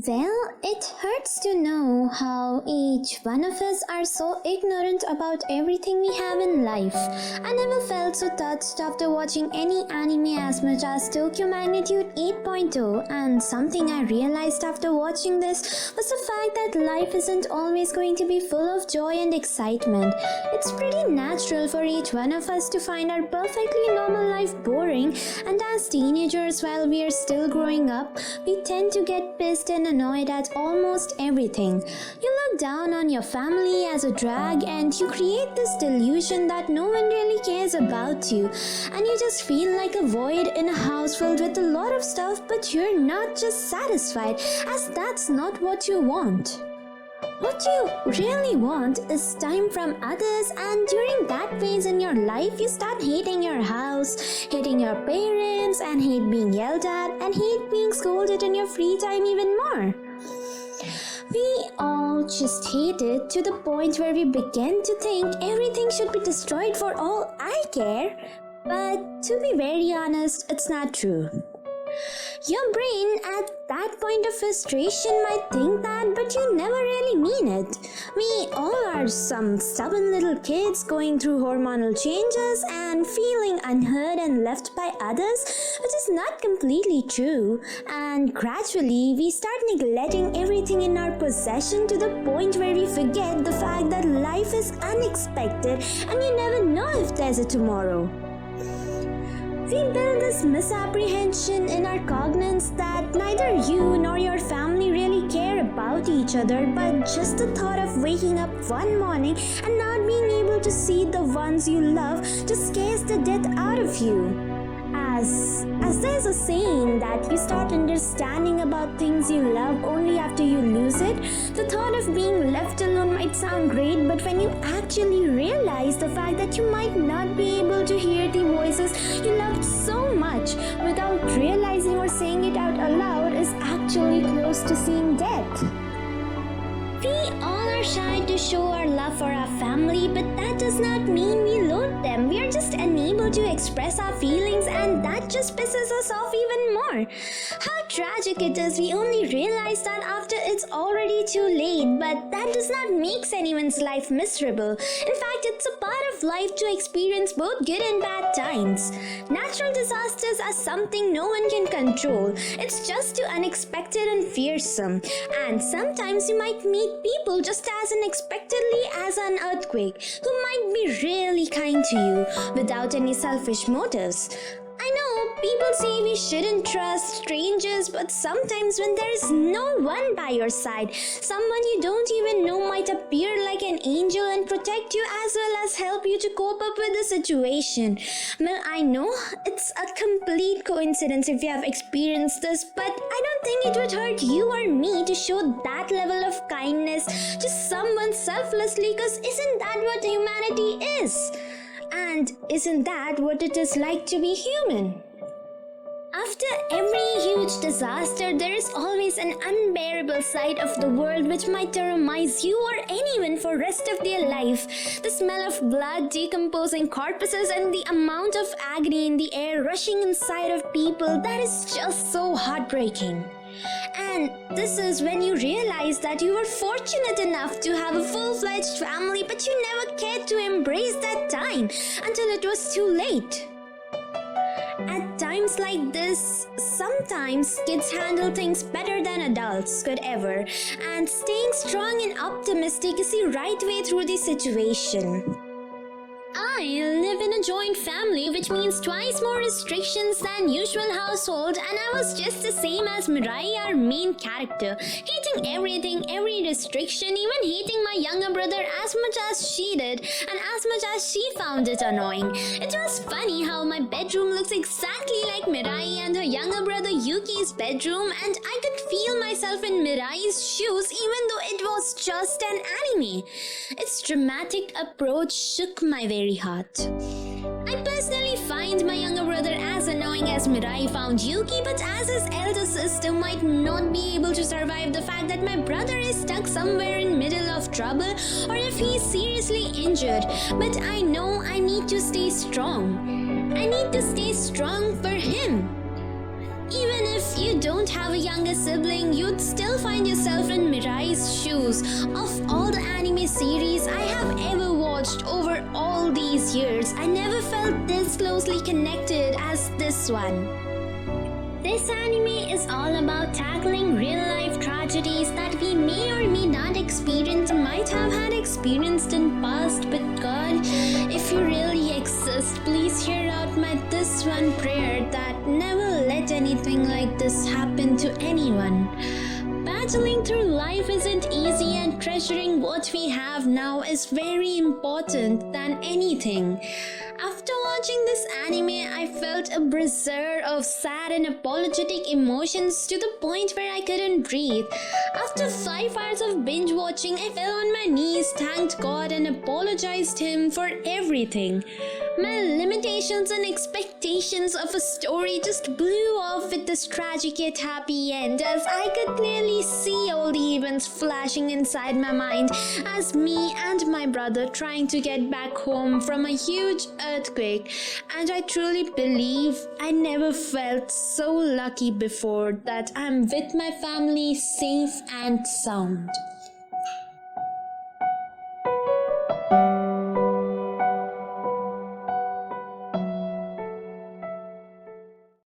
Well, it hurts to know how each one of us are so ignorant about everything we have in life. I never felt so touched after watching any anime as much as Tokyo Magnitude 8.0, and something I realized after watching this was the fact that life isn't always going to be full of joy and excitement. It's pretty natural for each one of us to find our perfectly normal life boring, and as teenagers, while we are still growing up, we tend to get pissed and annoyed at almost everything. You look down on your family as a drag and you create this delusion that no one really cares about you, and you just feel like a void in a house filled with a lot of stuff, but you're not just satisfied, as that's not what you want. What you really want is time from others, and during that phase in your life, you start hating your house, hating your parents, and hate being yelled at, and hate being scolded in your free time even more. We all just hate it to the point where we begin to think everything should be destroyed for all I care, but to be very honest, it's not true. Your brain at that point of frustration might think that, but you never really mean it. We all are some stubborn little kids going through hormonal changes and feeling unheard and left by others, which is not completely true. And gradually, we start neglecting everything in our possession to the point where we forget the fact that life is unexpected and you never know if there's a tomorrow. We build this misapprehension in our cognizance that neither you nor your family really care about each other, but just the thought of waking up one morning and not being able to see the ones you love just scares the death out of you. As there's a saying that you start understanding about things you love only after you lose it, the thought of being left alone might sound great, but when you actually realize the fact that you might not be able to hear the voices you loved so much without realizing or saying it out aloud is actually close to seeing death. We all are shy to show our love for our family, but that does not mean we loathe them. We are just unable to express our feelings, and that just pisses us off even more. How tragic it is, we only realize that after it's already too late, but that does not make anyone's life miserable. In fact, it's a part of life to experience both good and bad times. Natural disasters are something no one can control. It's just too unexpected and fearsome. And sometimes you might meet people just as unexpectedly as an earthquake who might be really kind to you without any selfish motives. I know people say we shouldn't trust strangers, but sometimes when there is no one by your side, someone you don't even know might appear like an angel and protect you as well as help you to cope up with the situation. Well, I know it's a complete coincidence if you have experienced this, but I don't think it would hurt you or me to show that level of kindness to someone selflessly, because isn't that what humanity is? And isn't that what it is like to be human? After every huge disaster, there is always an unbearable side of the world which might terrorize you or anyone for rest of their life. The smell of blood, decomposing corpses, and the amount of agony in the air rushing inside of people, that is just so heartbreaking. And this is when you realize that you were fortunate enough to have a full-fledged family, but you never cared to embrace that time until it was too late. At times like this, sometimes kids handle things better than adults could ever, and staying strong and optimistic is the right way through the situation. I live in a joint family, which means twice more restrictions than usual household, and I was just the same as Mirai, our main character, hating everything, every restriction, even hating my younger brother as much as she did, and as much as she found it annoying. It was funny how my bedroom looks exactly like Mirai and her younger brother Yuki's bedroom, and I could feel myself in Mirai's shoes even though it was just an anime. Its dramatic approach shook my very heart. I personally find my younger brother as annoying as Mirai found Yuki, but as his elder sister might not be able to survive the fact that my brother is stuck somewhere in middle of trouble or if he is seriously injured. But I know I need to stay strong. I need to stay strong for him. Even if you don't have a younger sibling, you'd still find yourself in Mirai's shoes. Of all the anime series I have ever watched over all these years, I never felt this closely connected as this one. This anime is all about tackling real-life tragedies that we may or may not experience or might have had experienced in past. But God, if you really exist, please hear out my this one prayer that never let anything like this happen to anyone. Battling through life isn't easy, and treasuring what we have now is very important than anything. After watching this anime, I felt a brazier of sad and apologetic emotions to the point where I couldn't breathe. After 5 hours of binge watching, I fell on my knees, thanked God, and apologized him for everything. My limitations and expectations of a story just blew off with this tragic yet happy end, as I could clearly see all the events flashing inside my mind as me and my brother trying to get back home from a huge earthquake. And I truly believe I never felt so lucky before that I'm with my family safe and sound.